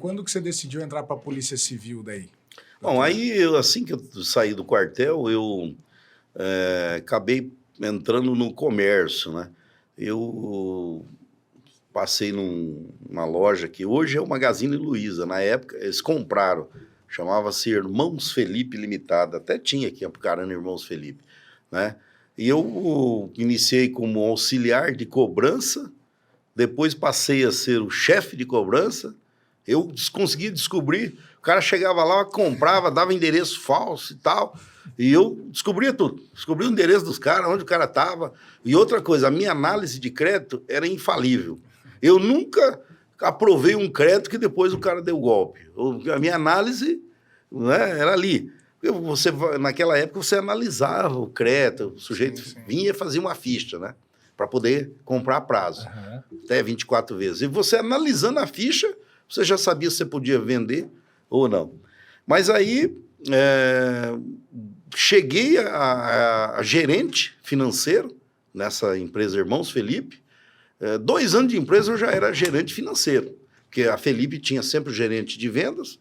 quando que você decidiu entrar para a Polícia Civil daí? Bom, aí, assim que eu saí do quartel, eu acabei entrando no comércio, né? Eu passei numa loja que hoje é o Magazine Luiza. Na época, eles compraram. Chamava-se Irmãos Felipe Limitada. Até tinha aqui, Apucarana Irmãos Felipe, né? E eu iniciei como auxiliar de cobrança, depois passei a ser o chefe de cobrança. Eu consegui descobrir, o cara chegava lá, comprava, dava endereço falso e tal, e eu descobria tudo. Descobri o endereço dos caras, onde o cara estava. E outra coisa, a minha análise de crédito era infalível. Eu nunca aprovei um crédito que depois o cara deu golpe. A minha análise, né, era ali. Naquela época você analisava o crédito, o sujeito vinha e fazia uma ficha, né, para poder comprar a prazo, até 24 vezes. E você analisando a ficha, você já sabia se você podia vender ou não. Mas aí cheguei a gerente financeiro nessa empresa Irmãos Felipe. 2 anos de empresa eu já era gerente financeiro, porque a Felipe tinha sempre o gerente de vendas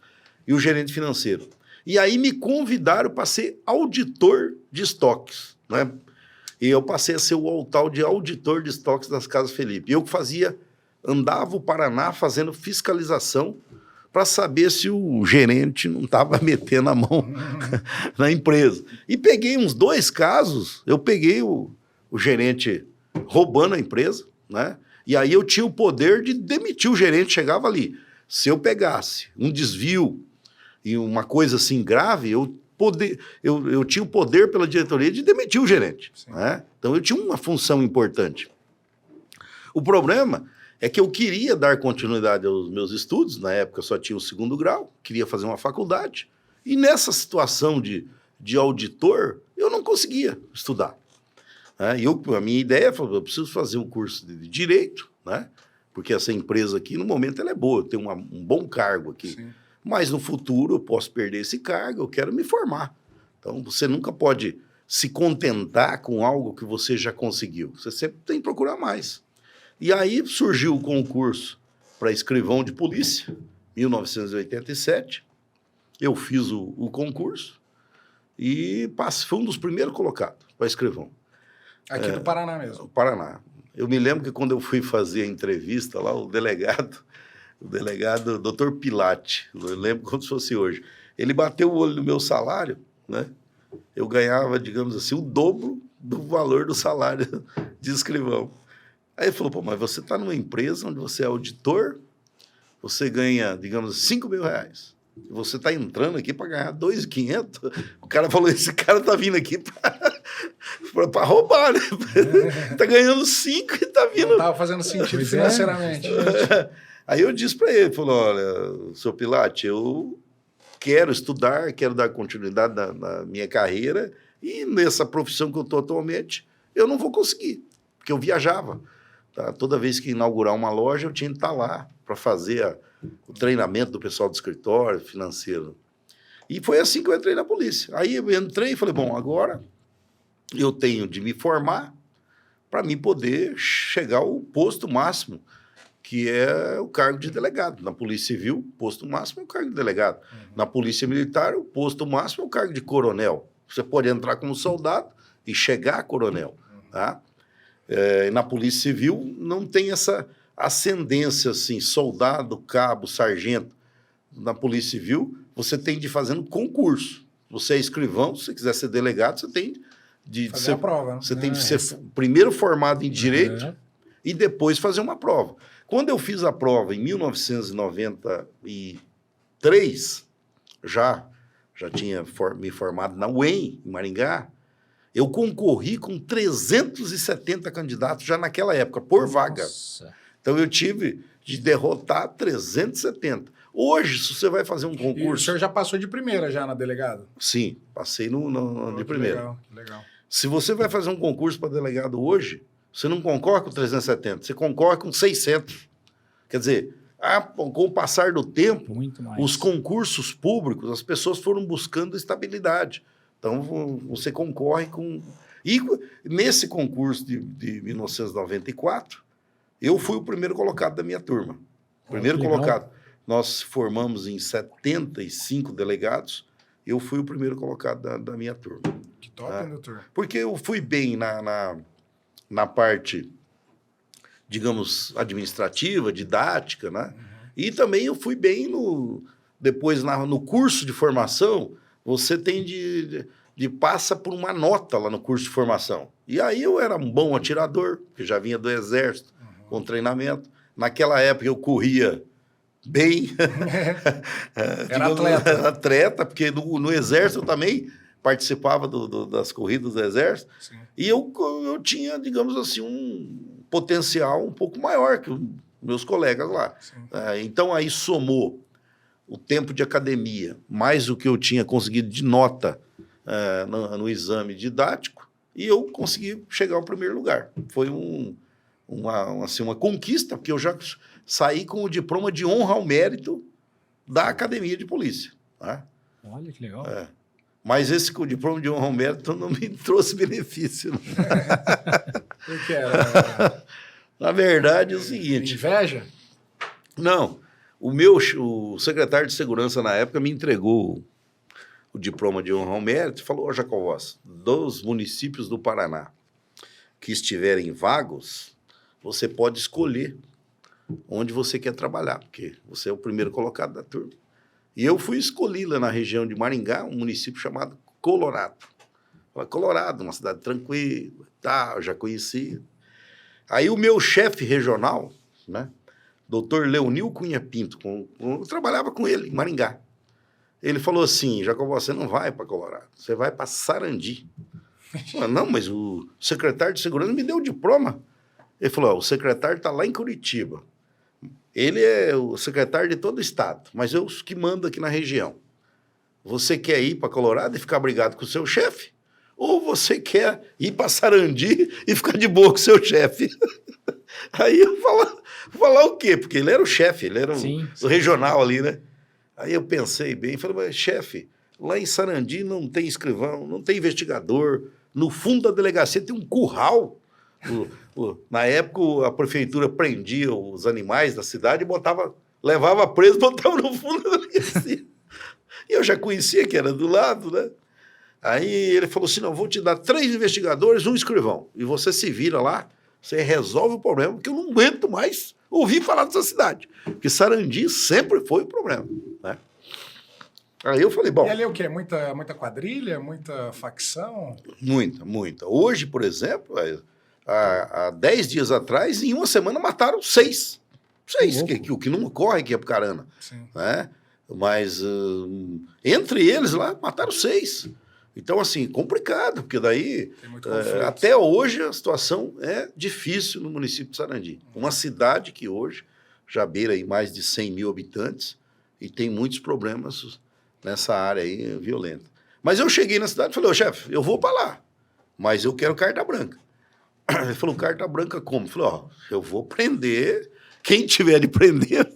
e o gerente financeiro. E aí me convidaram para ser auditor de estoques, né? E eu passei a ser o tal de auditor de estoques das Casas Felipe. Eu andava o Paraná fazendo fiscalização para saber se o gerente não estava metendo a mão na empresa. E peguei uns 2 casos, eu peguei o gerente roubando a empresa, né? E aí eu tinha o poder de demitir o gerente, chegava ali. Se eu pegasse um desvio e uma coisa assim grave, eu tinha o poder pela diretoria de demitir o gerente, né? Então eu tinha uma função importante. O problema é que eu queria dar continuidade aos meus estudos, na época eu só tinha o 2º grau, queria fazer uma faculdade, e nessa situação de auditor, eu não conseguia estudar. A minha ideia foi, eu preciso fazer um curso de Direito, né? Porque essa empresa aqui, no momento, ela é boa, eu tenho um bom cargo aqui. Sim. Mas no futuro eu posso perder esse cargo, eu quero me formar. Então, você nunca pode se contentar com algo que você já conseguiu. Você sempre tem que procurar mais. E aí surgiu o concurso para escrivão de polícia, 1987. Eu fiz o concurso e fui um dos primeiros colocados para escrivão. Aqui do Paraná mesmo? Paraná. Eu me lembro que quando eu fui fazer a entrevista lá, o delegado, Dr. Pilate, eu lembro como se fosse hoje, ele bateu o olho no meu salário, né? Eu ganhava, digamos assim, o dobro do valor do salário de escrivão. Aí ele falou, pô, mas você está numa empresa onde você é auditor, você ganha, digamos, R$5.000. Você está entrando aqui para ganhar 2.500. O cara falou, esse cara está vindo aqui para roubar, né? Está ganhando 5 e está vindo... Não estava fazendo sentido financeiramente. Aí eu disse para ele, falou, olha, senhor Pilate, eu quero estudar, quero dar continuidade na minha carreira e nessa profissão que eu estou atualmente, eu não vou conseguir, porque eu viajava. Tá? Toda vez que inaugurar uma loja, eu tinha que estar lá para fazer o treinamento do pessoal do escritório financeiro. E foi assim que eu entrei na polícia. Aí eu entrei e falei, bom, agora eu tenho de me formar para mim poder chegar ao posto máximo, que é o cargo de delegado. Na Polícia Civil, o posto máximo é o cargo de delegado. Na Polícia Militar, o posto máximo é o cargo de coronel. Você pode entrar como soldado e chegar a coronel. Tá? Na Polícia Civil não tem essa ascendência assim, soldado, cabo, sargento. Na Polícia Civil, você tem de fazer um concurso. Você é escrivão, se você quiser ser delegado, você tem de fazer a prova. Você tem de ser primeiro formado em Direito e depois fazer uma prova. Quando eu fiz a prova em 1993, já tinha me formado na UEM, em Maringá, eu concorri com 370 candidatos já naquela época, por vaga. Então eu tive de derrotar 370. Hoje, se você vai fazer um concurso... E o senhor já passou de primeira já na delegado? Sim, passei de primeira. Legal. Se você vai fazer um concurso para delegado hoje, você não concorre com 370, você concorre com 600. Quer dizer, com o passar do tempo, os concursos públicos, as pessoas foram buscando estabilidade. Então, você concorre com... E nesse concurso de 1994, eu fui o primeiro colocado da minha turma. Primeiro colocado. nós formamos em 75 delegados, eu fui o primeiro colocado da minha turma. Que top, hein, doutor? Porque eu fui bem na parte, digamos, administrativa, didática, né? E também eu fui bem depois no curso de formação, você tem passa por uma nota lá no curso de formação. E aí eu era um bom atirador, porque já vinha do exército, com treinamento. Naquela época eu corria bem. Era atleta, porque no exército eu também participava das corridas do exército. Sim. E eu tinha, digamos assim, um potencial um pouco maior que os meus colegas lá. Então aí somou o tempo de academia, mais o que eu tinha conseguido de nota no exame didático, e eu consegui chegar ao primeiro lugar. Foi uma conquista, porque eu já saí com o diploma de honra ao mérito da Academia de Polícia. Tá? Olha, que legal. Mas esse diploma de honra ao mérito não me trouxe benefício. Por que era? Na verdade, é o seguinte... Inveja? Não. O secretário de segurança na época me entregou o diploma de honra ao mérito e falou: Jacovós, dos municípios do Paraná que estiverem vagos, você pode escolher onde você quer trabalhar, porque você é o primeiro colocado da turma. E eu fui escolher lá na região de Maringá, um município chamado Colorado. Colorado, uma cidade tranquila, eu já conhecia. Aí o meu chefe regional, né? Doutor Leonil Cunha Pinto, eu trabalhava com ele em Maringá. Ele falou assim: Jacobó, você não vai para Colorado, você vai para Sarandi. Falei, não, mas o secretário de segurança me deu o diploma. Ele falou: o secretário está lá em Curitiba. Ele é o secretário de todo o estado, mas eu que mando aqui na região. Você quer ir para Colorado e ficar brigado com o seu chefe? Ou você quer ir para Sarandi e ficar de boa com o seu chefe? Aí eu falar o quê? Porque ele era o chefe, ele era o regional ali, né? Aí eu pensei bem, falei: mas chefe, lá em Sarandi não tem escrivão, não tem investigador, no fundo da delegacia tem um curral. Na época a prefeitura prendia os animais da cidade e levava preso e botava no fundo da delegacia. E eu já conhecia que era do lado, né? Aí ele falou assim: não, vou te dar 3 investigadores, um escrivão, e você se vira lá, você resolve o problema, porque eu não aguento mais ouvir falar dessa cidade. Porque Sarandi sempre foi o problema, né? Aí eu falei, bom... E ali é o quê? Muita quadrilha? Muita facção? Muita. Hoje, por exemplo, há 10 dias atrás, em uma semana mataram 6. 6, o que não ocorre aqui em Apucarana. Né? Mas entre eles lá, mataram 6. Então, assim, complicado, porque daí, até hoje, a situação é difícil no município de Sarandi. Uma cidade que hoje já beira aí mais de 100 mil habitantes e tem muitos problemas nessa área aí violenta. Mas eu cheguei na cidade e falei: ô chefe, eu vou para lá, mas eu quero carta branca. Ele falou: carta branca como? Eu falei: eu vou prender, quem tiver de prender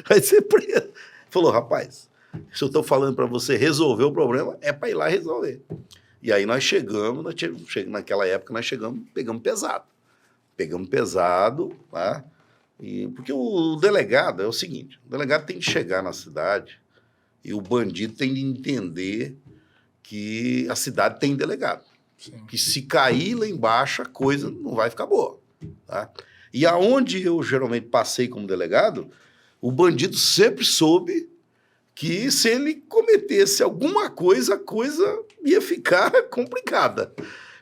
vai ser preso. Ele falou: rapaz, se eu estou falando para você resolver o problema, é para ir lá resolver. E aí nós chegamos, naquela época nós pegamos pesado. Pegamos pesado, tá? Porque o delegado é o seguinte: o delegado tem que chegar na cidade e o bandido tem de entender que a cidade tem delegado. Sim. Que se cair lá embaixo, a coisa não vai ficar boa. Tá? E aonde eu geralmente passei como delegado, o bandido sempre soube que se ele cometesse alguma coisa, a coisa ia ficar complicada.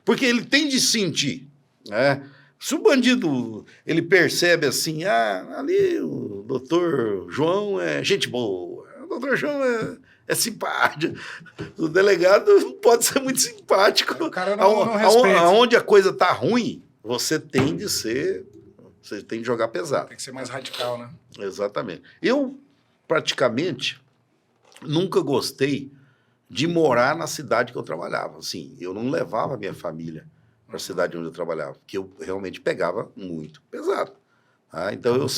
Porque ele tem de sentir, né? Se o bandido, ele percebe assim: ali o doutor João é gente boa, o doutor João é simpático, o delegado pode ser muito simpático. O cara não respeita. Aonde a coisa tá ruim, você tem de jogar pesado. Tem que ser mais radical, né? Exatamente. Eu, praticamente, nunca gostei de morar na cidade que eu trabalhava. Assim, eu não levava a minha família para a cidade onde eu trabalhava, porque eu realmente pegava muito pesado. Tá? Então, eu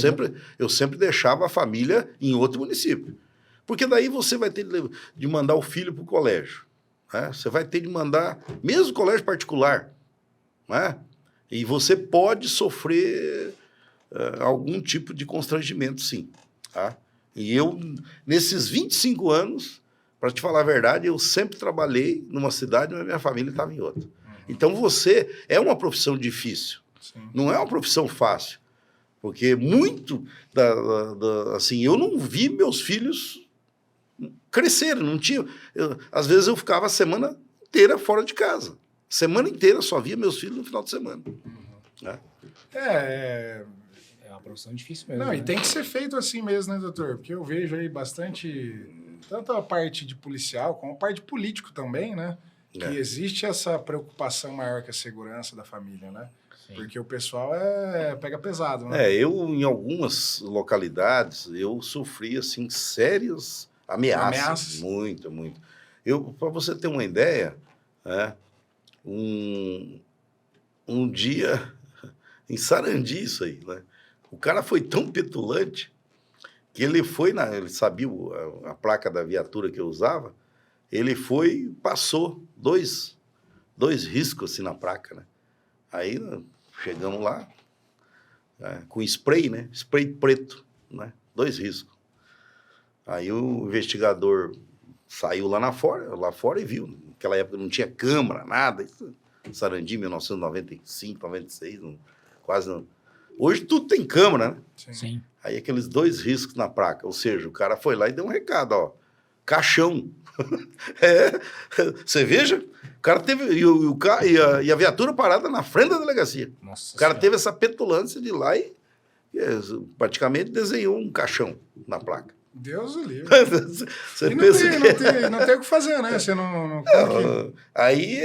sempre deixava a família em outro município. Porque daí você vai ter de mandar o filho para o colégio. Né? Você vai ter de mandar, mesmo colégio particular. Né? E você pode sofrer algum tipo de constrangimento, sim. Tá? E eu, nesses 25 anos, para te falar a verdade, eu sempre trabalhei numa cidade, mas minha família estava em outra. Então, você é uma profissão difícil. Sim. Não é uma profissão fácil. Porque muito, assim, eu não vi meus filhos crescerem. Não tinha, às vezes eu ficava a semana inteira fora de casa. Semana inteira só via meus filhos no final de semana. Né? É uma profissão difícil mesmo. Não, né? E tem que ser feito assim mesmo, né, doutor? Porque eu vejo aí bastante, tanto a parte de policial, como a parte de político também, né? Que existe essa preocupação maior com a segurança da família, né? Sim. Porque o pessoal pega pesado, né? Eu, em algumas localidades, eu sofri, assim, sérias ameaças. Muito, muito. Para você ter uma ideia, um dia, em Sarandi, isso aí, né? O cara foi tão petulante que ele ele sabia a placa da viatura que eu usava, ele foi e passou dois riscos assim na placa, né? Aí chegamos lá com spray, né? Spray preto, né? 2 riscos. Aí o investigador saiu lá fora e viu. Naquela época não tinha câmera, nada. Isso, Sarandi, 1995, 96, quase não. Hoje tudo tem câmera, né? Sim. Aí aqueles 2 riscos na placa. Ou seja, o cara foi lá e deu um recado, ó. Caixão. Você veja, o cara teve. E a viatura parada na frente da delegacia. Nossa o cara senhora. teve essa petulância de ir lá e praticamente desenhou um caixão na placa. Deus o livre. Você E pensa não tem o que fazer, né? Você não aí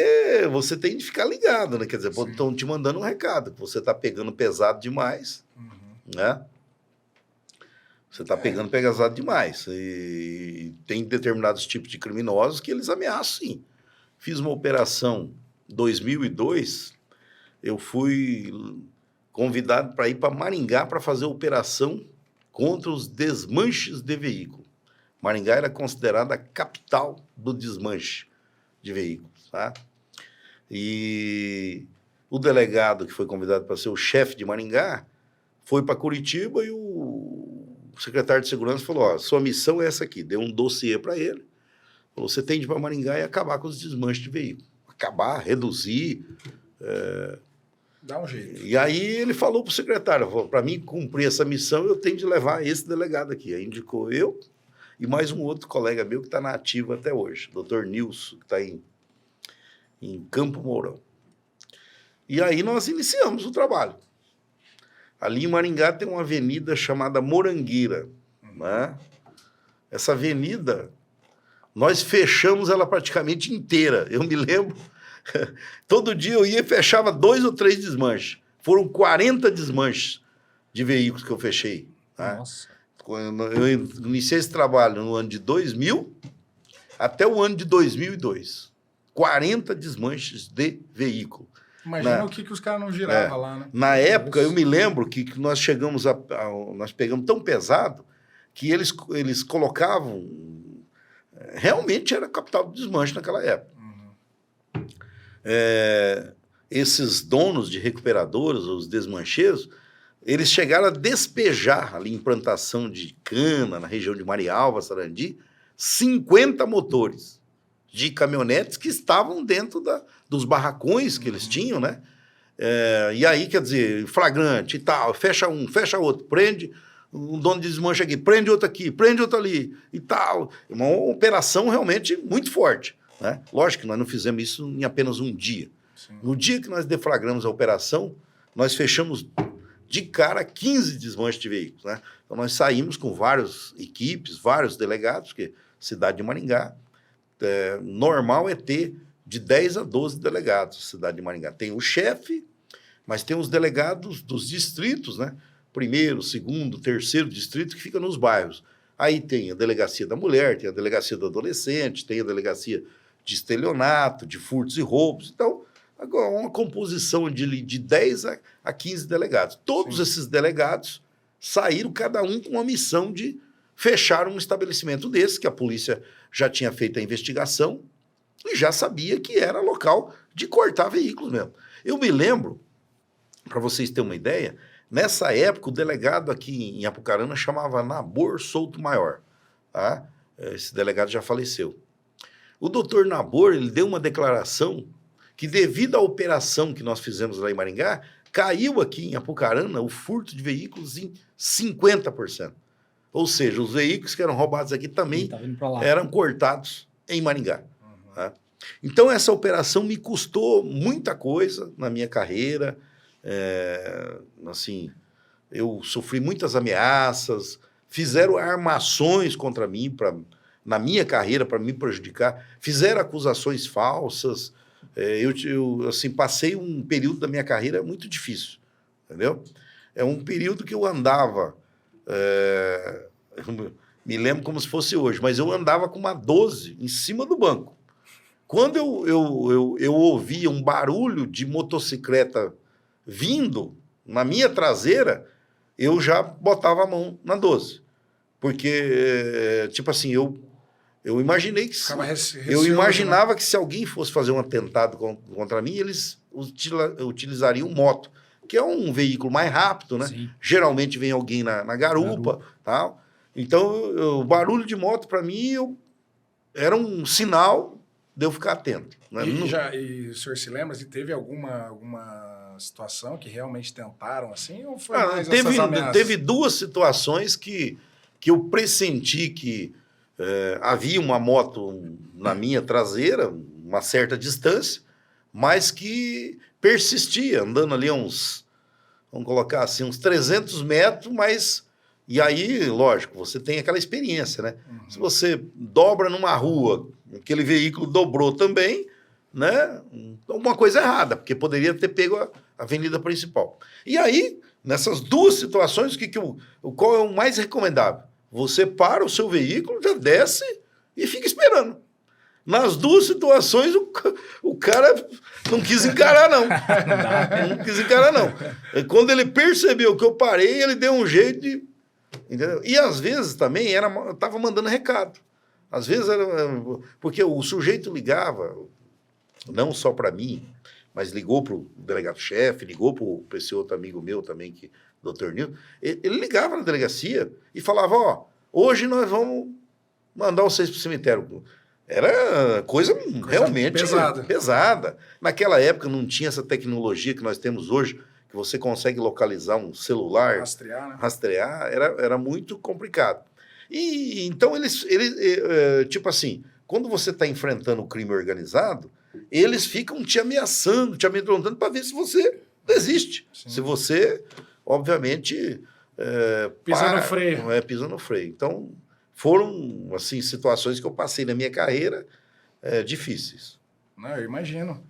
você tem de ficar ligado, né? Quer dizer, estão te mandando um recado, que você está pegando pesado demais, né? Você está pegando pesado demais. E tem determinados tipos de criminosos que eles ameaçam, sim. Fiz uma operação em 2002, eu fui convidado para ir para Maringá para fazer operação contra os desmanches de veículo. Maringá era considerada a capital do desmanche de veículos, tá? E o delegado que foi convidado para ser o chefe de Maringá foi para Curitiba e o secretário de segurança falou, ó, sua missão é essa aqui, deu um dossiê para ele, falou, você tem de ir para Maringá e acabar com os desmanches de veículo. Acabar, reduzir... Dá um jeito. E aí ele falou para o secretário, para mim cumprir essa missão, eu tenho de levar esse delegado aqui. Aí indicou eu e mais um outro colega meu que está na ativa até hoje, doutor Nilson, que está em Campo Mourão. E aí nós iniciamos o trabalho. Ali em Maringá tem uma avenida chamada Morangueira, né? Essa avenida, nós fechamos ela praticamente inteira. Eu me lembro, todo dia eu ia e fechava 2 ou 3 desmanches. Foram 40 desmanches de veículos que eu fechei. Né? Nossa. Eu iniciei esse trabalho no ano de 2000 até o ano de 2002. 40 desmanches de veículo. Imagina o que os caras não giravam lá, né? Na época, eu me lembro que nós chegamos nós pegamos tão pesado que eles colocavam... Realmente era a capital do desmanche naquela época. Esses donos de recuperadoras, os desmancheiros, eles chegaram a despejar ali em plantação de cana, na região de Marialva, Sarandi, 50 motores de caminhonetes que estavam dentro dos barracões que eles tinham, né? E aí, quer dizer, flagrante e tal, fecha um, fecha outro, prende um dono de desmanche aqui, prende outro aqui, prende outro ali e tal. Uma operação realmente muito forte, né? Lógico que nós não fizemos isso em apenas um dia. Sim. No dia que nós deflagramos a operação, nós fechamos de cara 15 desmanches de veículos, né? Então nós saímos com várias equipes, vários delegados, porque cidade de Maringá, normal é ter de 10 a 12 delegados, cidade de Maringá. Tem o chefe, mas tem os delegados dos distritos, né? 1º, 2º, 3º distrito que fica nos bairros. Aí tem a delegacia da mulher, tem a delegacia do adolescente, tem a delegacia de estelionato, de furtos e roubos. Então, agora uma composição de 10 a 15 delegados. Todos esses delegados saíram, cada um com uma missão de fechar um estabelecimento desse, que a polícia já tinha feito a investigação e já sabia que era local de cortar veículos mesmo. Eu me lembro, para vocês terem uma ideia, Nessa época, o delegado aqui em Apucarana chamava Nabor Souto Maior. Tá? Esse delegado já faleceu. O doutor Nabor, ele deu uma declaração que, devido à operação que nós fizemos lá em Maringá, caiu aqui em Apucarana o furto de veículos em 50%. Ou seja, os veículos que eram roubados aqui também eram cortados em Maringá. Tá? Então, essa operação me custou muita coisa na minha carreira. Assim, eu sofri muitas ameaças, fizeram armações contra mim na minha carreira para me prejudicar, fizeram acusações falsas. Eu assim, passei um período da minha carreira muito difícil, entendeu? É um período que eu andava, me lembro como se fosse hoje, mas eu andava com uma 12 em cima do banco. Quando eu ouvia um barulho de motocicleta vindo na minha traseira, eu já botava a mão na 12. Porque, tipo assim, eu imaginei que... Eu imaginava que se alguém fosse fazer um atentado contra mim, eles utilizariam moto, que é um veículo mais rápido, né? Sim. Geralmente vem alguém na garupa, tal. Então, o barulho de moto, para mim, era um sinal de eu ficar atento. Né? E o senhor se lembra se teve alguma situação que realmente tentaram assim, ou foi mais essas ameaças? Teve duas situações que eu pressenti que havia uma moto na minha traseira, uma certa distância, mas que persistia, andando ali vamos colocar assim, uns 300 metros, mas... E aí, lógico, você tem aquela experiência, né? Uhum. Se você dobra numa rua, aquele veículo dobrou também, né? Alguma coisa errada, porque poderia ter pego a avenida principal. E aí, nessas duas situações, qual é o mais recomendável? Você para o seu veículo, já desce e fica esperando. Nas duas situações, o cara não quis encarar, não. Não quis encarar, não. Quando ele percebeu que eu parei, ele deu um jeito de... Entendeu? E às vezes também estava mandando recado. Às vezes porque o sujeito ligava, não só para mim, mas ligou para o delegado-chefe, ligou para esse outro amigo meu também, Dr. Nilton. Ele ligava na delegacia e falava, hoje nós vamos mandar vocês para o cemitério. Era coisa realmente pesada. Naquela época não tinha essa tecnologia que nós temos hoje, que você consegue localizar um celular, rastrear, era muito complicado. E então eles tipo assim, quando você está enfrentando o crime organizado, eles ficam te ameaçando, te amedrontando para ver se você desiste. Sim. Se você, obviamente, pisa no freio. Pisa no freio. Então, foram assim, situações que eu passei na minha carreira difíceis. Não, eu imagino.